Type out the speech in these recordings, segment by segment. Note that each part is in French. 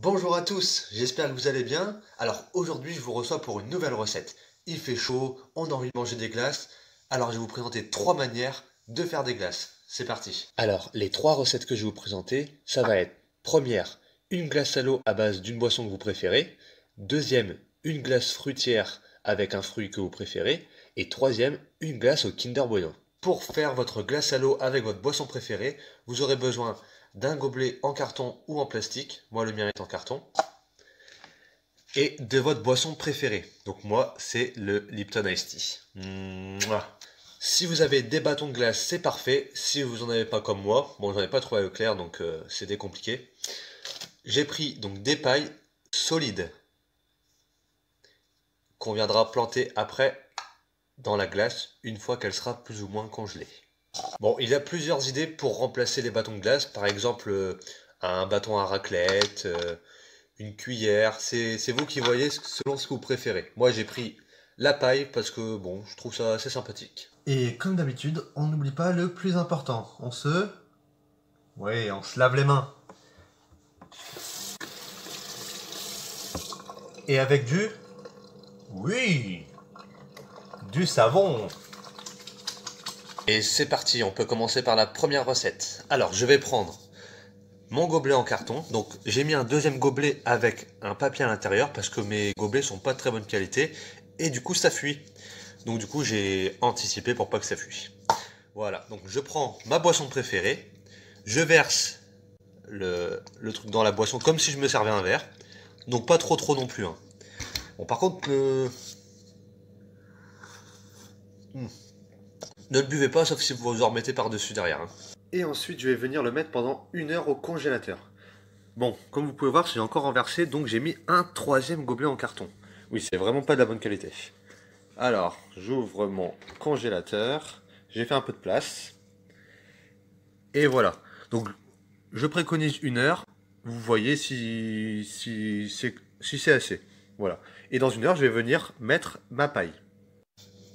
Bonjour à tous, j'espère que vous allez bien. Alors aujourd'hui je vous reçois pour une nouvelle recette. Il fait chaud, on a envie de manger des glaces, alors je vais vous présenter 3 manières de faire des glaces. C'est parti. Alors les 3 recettes que je vais vous présenter, ça va être première, une glace à l'eau à base d'une boisson que vous préférez. Deuxième, une glace fruitière avec un fruit que vous préférez. Et troisième, une glace au Kinder Bueno. Pour faire votre glace à l'eau avec votre boisson préférée, vous aurez besoin d'un gobelet en carton ou en plastique, moi le mien est en carton, et de votre boisson préférée. Donc moi c'est le Lipton Ice Tea. Si vous avez des bâtons de glace, c'est parfait. Si vous n'en avez pas comme moi, bon j'en ai pas trouvé à Leclerc donc c'était compliqué. J'ai pris donc des pailles solides qu'on viendra planter après dans la glace une fois qu'elle sera plus ou moins congelée. Bon, il y a plusieurs idées pour remplacer les bâtons de glace. Par exemple, un bâton à raclette, une cuillère. C'est vous qui voyez selon ce que vous préférez. Moi, j'ai pris la paille parce que, bon, je trouve ça assez sympathique. Et comme d'habitude, on n'oublie pas le plus important. on se lave les mains. Et avec oui, du savon. Et c'est parti, on peut commencer par la première recette. Alors, je vais prendre mon gobelet en carton. Donc, j'ai mis un deuxième gobelet avec un papier à l'intérieur parce que mes gobelets sont pas de très bonne qualité. Et du coup, ça fuit. Donc, du coup, j'ai anticipé pour pas que ça fuit. Voilà, donc je prends ma boisson préférée, je verse le truc dans la boisson comme si je me servais un verre. Donc pas trop non plus. Hein. Bon, par contre, ne le buvez pas sauf si vous en remettez par-dessus derrière. Hein. Et ensuite, je vais venir le mettre pendant 1 heure au congélateur. Bon, comme vous pouvez voir, j'ai encore renversé, donc j'ai mis un troisième gobelet en carton. Oui, c'est vraiment pas de la bonne qualité. Alors, j'ouvre mon congélateur, j'ai fait un peu de place. Et voilà. Donc, je préconise 1 heure. Vous voyez si c'est assez. Voilà. Et dans 1 heure, je vais venir mettre ma paille.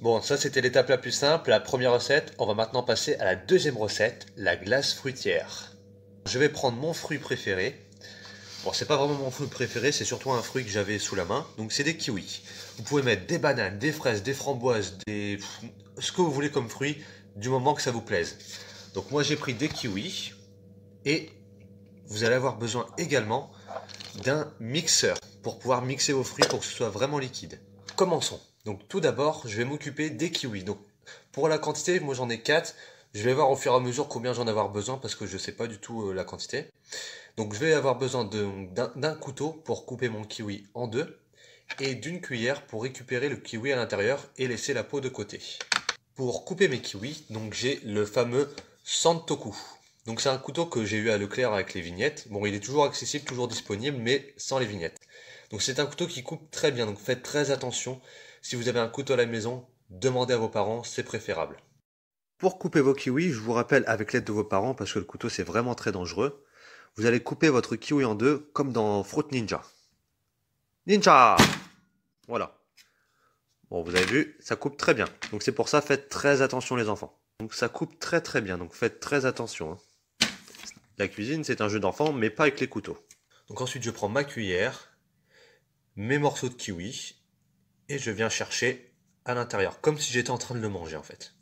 Bon, ça c'était l'étape la plus simple, la première recette. On va maintenant passer à la deuxième recette, la glace fruitière. Je vais prendre mon fruit préféré. Bon, c'est pas vraiment mon fruit préféré, c'est surtout un fruit que j'avais sous la main. Donc c'est des kiwis. Vous pouvez mettre des bananes, des fraises, des framboises, ce que vous voulez comme fruit, du moment que ça vous plaise. Donc moi j'ai pris des kiwis. Et vous allez avoir besoin également d'un mixeur pour pouvoir mixer vos fruits pour que ce soit vraiment liquide. Commençons. Donc tout d'abord, je vais m'occuper des kiwis. Donc pour la quantité, moi j'en ai 4. Je vais voir au fur et à mesure combien j'en ai avoir besoin parce que je ne sais pas du tout la quantité. Donc je vais avoir besoin d'un couteau pour couper mon kiwi en deux et d'une cuillère pour récupérer le kiwi à l'intérieur et laisser la peau de côté. Pour couper mes kiwis, donc j'ai le fameux Santoku. Donc c'est un couteau que j'ai eu à Leclerc avec les vignettes. Bon, il est toujours accessible, toujours disponible, mais sans les vignettes. Donc c'est un couteau qui coupe très bien, donc faites très attention. Si vous avez un couteau à la maison, demandez à vos parents, c'est préférable. Pour couper vos kiwis, je vous rappelle avec l'aide de vos parents, parce que le couteau c'est vraiment très dangereux, vous allez couper votre kiwi en deux, comme dans Fruit Ninja. Ninja! Voilà. Bon, vous avez vu, ça coupe très bien. Donc c'est pour ça, faites très attention les enfants. Donc ça coupe très bien, donc faites très attention. Hein. La cuisine, c'est un jeu d'enfant, mais pas avec les couteaux. Donc ensuite, je prends ma cuillère, mes morceaux de kiwi, et je viens chercher à l'intérieur, comme si j'étais en train de le manger en fait.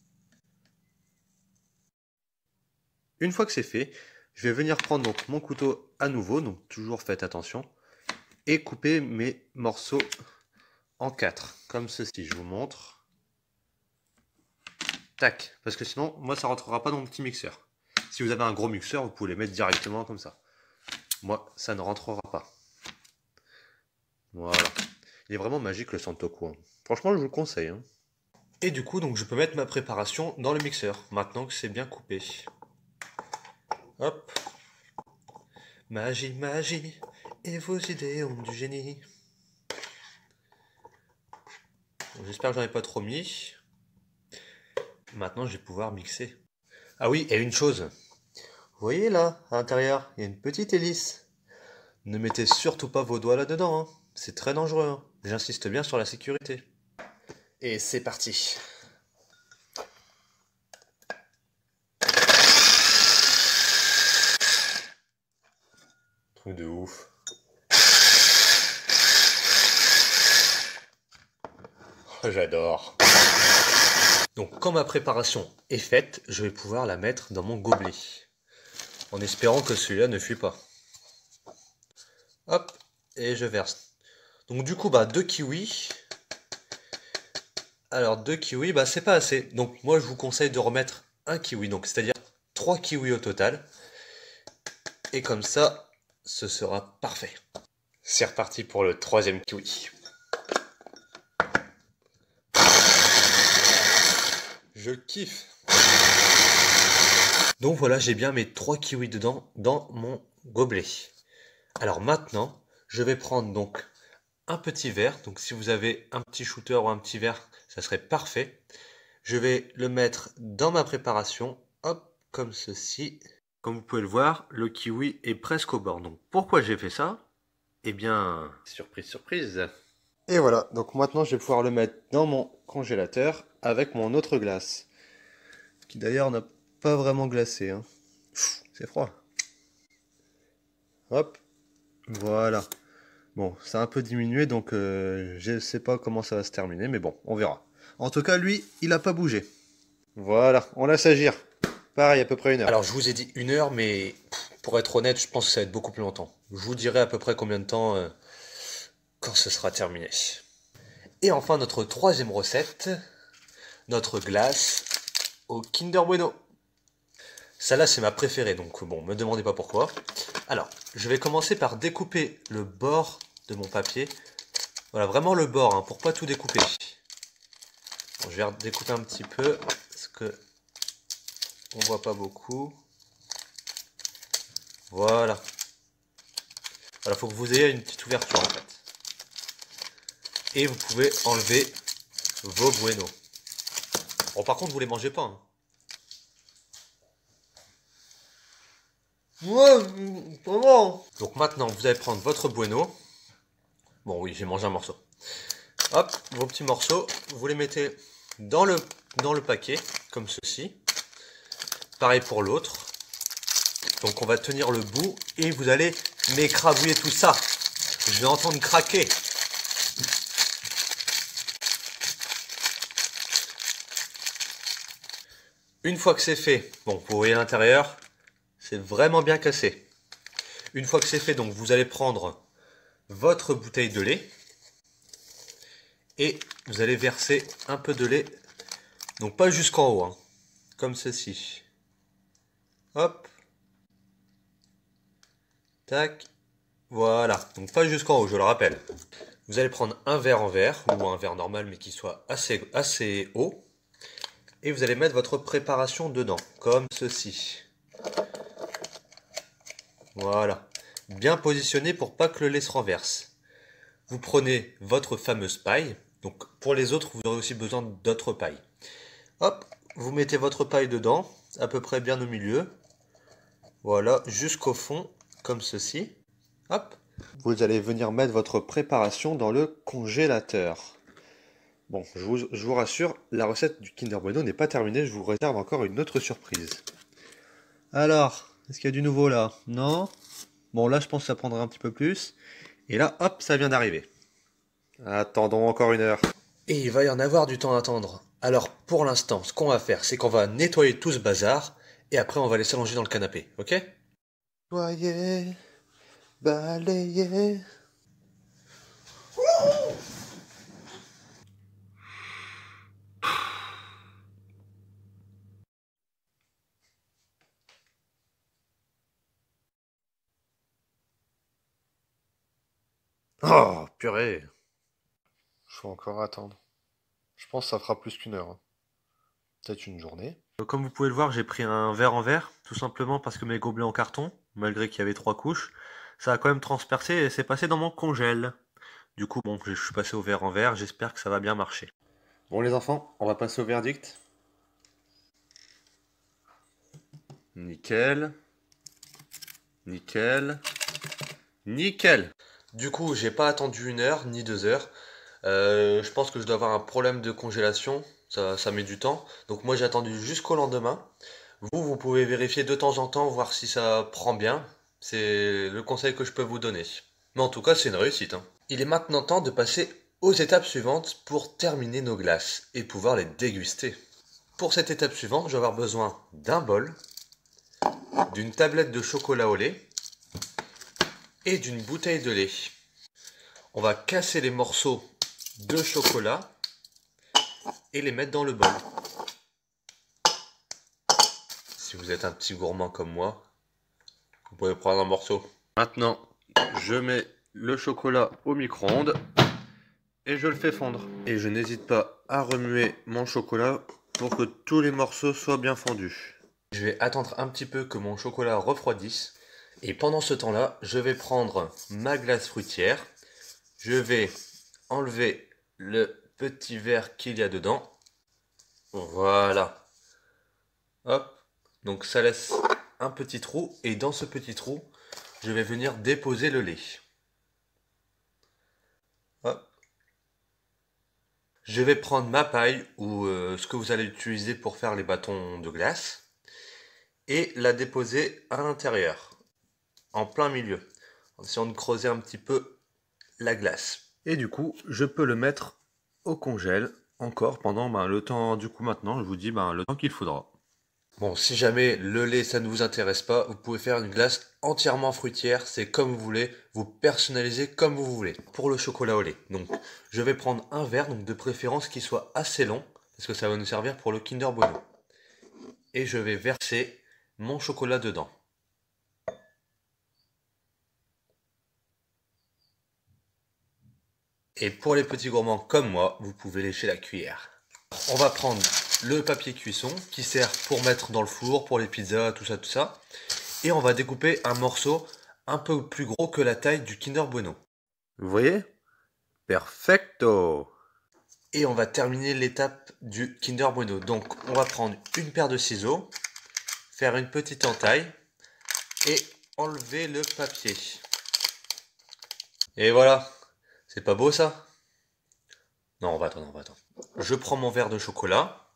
Une fois que c'est fait, je vais venir prendre donc mon couteau à nouveau, donc toujours faites attention, et couper mes morceaux en 4, comme ceci, je vous montre. Tac, parce que sinon, moi, ça rentrera pas dans mon petit mixeur. Si vous avez un gros mixeur, vous pouvez les mettre directement comme ça. Moi, ça ne rentrera pas. Voilà. Il est vraiment magique le Santoku. Hein. Franchement, je vous le conseille. Hein. Et du coup, donc, je peux mettre ma préparation dans le mixeur, maintenant que c'est bien coupé. Hop. Magie, et vos idées ont du génie. J'espère que j'en ai pas trop mis. Maintenant, je vais pouvoir mixer. Ah oui, et une chose. Vous voyez là, à l'intérieur, il y a une petite hélice. Ne mettez surtout pas vos doigts là-dedans, hein. C'est très dangereux. Hein. J'insiste bien sur la sécurité. Et c'est parti. Truc de ouf. j'adore. Donc quand ma préparation est faite, je vais pouvoir la mettre dans mon gobelet. En espérant que celui-là ne fuit pas. Hop, et je verse. Donc du coup, 2 kiwis. Alors 2 kiwis, c'est pas assez. Donc moi je vous conseille de remettre un kiwi. Donc c'est-à-dire 3 kiwis au total. Et comme ça, ce sera parfait. C'est reparti pour le 3e kiwi. Je kiffe. Donc voilà, j'ai bien mes 3 kiwis dedans dans mon gobelet. Alors maintenant, je vais prendre donc un petit verre. Donc si vous avez un petit shooter ou un petit verre, ça serait parfait. Je vais le mettre dans ma préparation. Hop, comme ceci. Comme vous pouvez le voir, le kiwi est presque au bord. Donc pourquoi j'ai fait ça? Eh bien, surprise, surprise. Et voilà, donc maintenant je vais pouvoir le mettre dans mon congélateur avec mon autre glace. Qui d'ailleurs n'a pas vraiment glacé, hein. C'est froid. Hop, voilà. Bon, ça a un peu diminué, donc je sais pas comment ça va se terminer, mais bon, on verra. En tout cas, lui, il a pas bougé. Voilà, on laisse agir. Pareil, à peu près 1 heure. Alors, je vous ai dit 1 heure, mais pour être honnête, je pense que ça va être beaucoup plus longtemps. Je vous dirai à peu près combien de temps quand ce sera terminé. Et enfin, notre 3e recette, notre glace au Kinder Bueno. Celle-là, c'est ma préférée, donc bon, me demandez pas pourquoi. Alors, je vais commencer par découper le bord de mon papier. Voilà, vraiment le bord, hein, pour pas tout découper. Bon, je vais découper un petit peu, parce que on voit pas beaucoup. Voilà. Voilà, faut que vous ayez une petite ouverture en fait. Et vous pouvez enlever vos Bueno. Bon, par contre, vous les mangez pas, hein. Ouais, pas bon. Donc maintenant, vous allez prendre votre Bueno. Bon, oui, j'ai mangé un morceau. Hop, vos petits morceaux, vous les mettez dans le paquet, comme ceci. Pareil pour l'autre. Donc on va tenir le bout et vous allez m'écrabouiller tout ça. Je vais entendre craquer. Une fois que c'est fait, bon, vous voyez l'intérieur, c'est vraiment bien cassé. Une fois que c'est fait, donc vous allez prendre votre bouteille de lait et vous allez verser un peu de lait, donc pas jusqu'en haut, hein, comme ceci. Hop, tac, voilà, donc pas jusqu'en haut, je le rappelle. Vous allez prendre un verre en verre, ou un verre normal mais qui soit assez haut, et vous allez mettre votre préparation dedans, comme ceci. Voilà, bien positionné pour pas que le lait se renverse. Vous prenez votre fameuse paille, donc pour les autres, vous aurez aussi besoin d'autres pailles. Hop, vous mettez votre paille dedans, à peu près bien au milieu. Voilà, jusqu'au fond, comme ceci. Hop, vous allez venir mettre votre préparation dans le congélateur. Bon, je vous rassure, la recette du Kinder Bueno n'est pas terminée, je vous réserve encore une autre surprise. Alors, est-ce qu'il y a du nouveau là? Non? Bon, là, je pense que ça prendra un petit peu plus. Et là, hop, ça vient d'arriver. Attendons encore 1 heure. Et il va y en avoir du temps à attendre. Alors, pour l'instant, ce qu'on va faire, c'est qu'on va nettoyer tout ce bazar, et après, on va les s'allonger dans le canapé, ok? Nettoyer, balayer... Oh, purée. Je vais encore attendre. Je pense que ça fera plus qu'1 heure, hein. Peut-être une journée. Comme vous pouvez le voir, j'ai pris un verre en verre, tout simplement parce que mes gobelets en carton, malgré qu'il y avait 3 couches, ça a quand même transpercé et c'est passé dans mon congèle. Du coup, bon, je suis passé au verre en verre, j'espère que ça va bien marcher. Bon les enfants, on va passer au verdict. Nickel. Nickel. Nickel. Du coup, j'ai pas attendu 1 heure ni 2 heures. Je pense que je dois avoir un problème de congélation. Ça met du temps. Donc moi j'ai attendu jusqu'au lendemain. Vous pouvez vérifier de temps en temps, voir si ça prend bien. C'est le conseil que je peux vous donner. Mais en tout cas, c'est une réussite, hein. Il est maintenant temps de passer aux étapes suivantes pour terminer nos glaces et pouvoir les déguster. Pour cette étape suivante, je vais avoir besoin d'un bol, d'une tablette de chocolat au lait et d'une bouteille de lait. On va casser les morceaux de chocolat et les mettre dans le bol. Si vous êtes un petit gourmand comme moi, vous pouvez prendre un morceau. Maintenant, je mets le chocolat au micro-ondes et je le fais fondre. Et je n'hésite pas à remuer mon chocolat pour que tous les morceaux soient bien fondus. Je vais attendre un petit peu que mon chocolat refroidisse. Et pendant ce temps-là, je vais prendre ma glace fruitière. Je vais enlever le petit verre qu'il y a dedans. Voilà. Hop. Donc ça laisse un petit trou. Et dans ce petit trou, je vais venir déposer le lait. Hop. Je vais prendre ma paille ou ce que vous allez utiliser pour faire les bâtons de glace et la déposer à l'intérieur, en plein milieu, en essayant de creuser un petit peu la glace. Et du coup, je peux le mettre au congèle encore pendant le temps, du coup maintenant, je vous dis le temps qu'il faudra. Bon, si jamais le lait ça ne vous intéresse pas, vous pouvez faire une glace entièrement fruitière, c'est comme vous voulez, vous personnalisez comme vous voulez. Pour le chocolat au lait, donc je vais prendre un verre, donc de préférence qui soit assez long, parce que ça va nous servir pour le Kinder Bueno. Et je vais verser mon chocolat dedans. Et pour les petits gourmands comme moi, vous pouvez lécher la cuillère. On va prendre le papier cuisson qui sert pour mettre dans le four, pour les pizzas, tout ça. Et on va découper un morceau un peu plus gros que la taille du Kinder Bueno. Vous voyez? Perfecto! Et on va terminer l'étape du Kinder Bueno. Donc on va prendre une paire de ciseaux, faire une petite entaille et enlever le papier. Et voilà! C'est pas beau ça? Non, on va attendre. Je prends mon verre de chocolat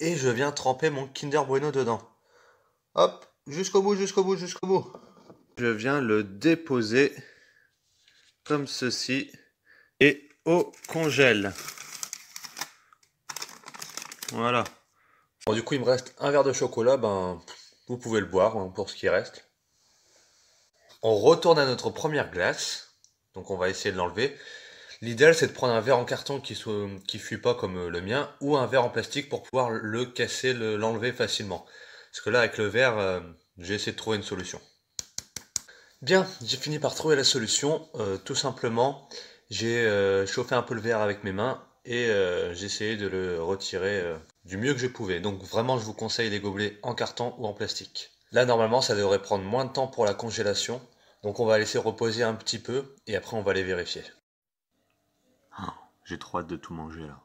et je viens tremper mon Kinder Bueno dedans. Hop, jusqu'au bout. Je viens le déposer comme ceci et au congèle. Voilà. Bon, du coup, il me reste un verre de chocolat, vous pouvez le boire pour ce qui reste. On retourne à notre première glace, donc on va essayer de l'enlever. L'idéal, c'est de prendre un verre en carton qui fuit pas comme le mien, ou un verre en plastique pour pouvoir le casser, l'enlever facilement. Parce que là, avec le verre, j'ai essayé de trouver une solution. Bien, j'ai fini par trouver la solution. Tout simplement, j'ai chauffé un peu le verre avec mes mains et j'ai essayé de le retirer du mieux que je pouvais. Donc vraiment, je vous conseille les gobelets en carton ou en plastique. Là, normalement, ça devrait prendre moins de temps pour la congélation. Donc on va laisser reposer un petit peu et après on va les vérifier. J'ai trop hâte de tout manger là.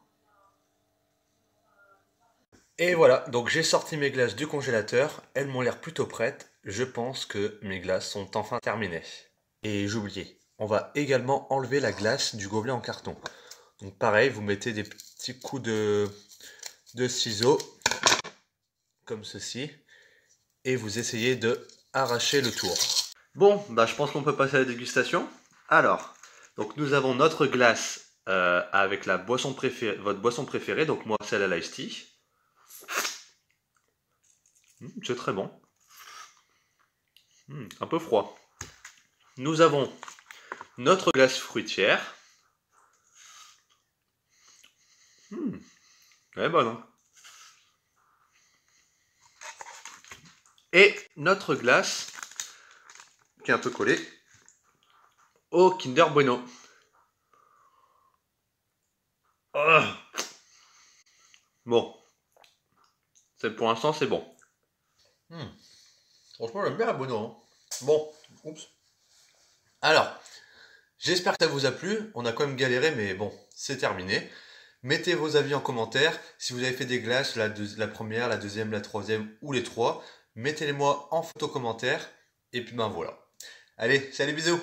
Et voilà, donc j'ai sorti mes glaces du congélateur, elles m'ont l'air plutôt prêtes, je pense que mes glaces sont enfin terminées. Et j'oubliais, on va également enlever la glace du gobelet en carton. Donc pareil, vous mettez des petits coups de ciseaux, comme ceci, et vous essayez de arracher le tour. Bon, je pense qu'on peut passer à la dégustation. Alors, donc nous avons notre glace avec la boisson préférée, votre boisson préférée, donc moi celle à l'ice tea. C'est très bon. Un peu froid. Nous avons notre glace fruitière. Elle est bonne. Hein. Et notre glace, qui est un peu collée, au Kinder Bueno. Oh. Bon. Pour l'instant, c'est bon. Franchement, j'aime bien la Bueno. Hein. Bon, oups. Alors, j'espère que ça vous a plu. On a quand même galéré, mais bon, c'est terminé. Mettez vos avis en commentaire. Si vous avez fait des glaces, la première, la deuxième, la troisième ou les trois, mettez-les moi en photo commentaire. Et puis voilà. Allez, salut, bisous!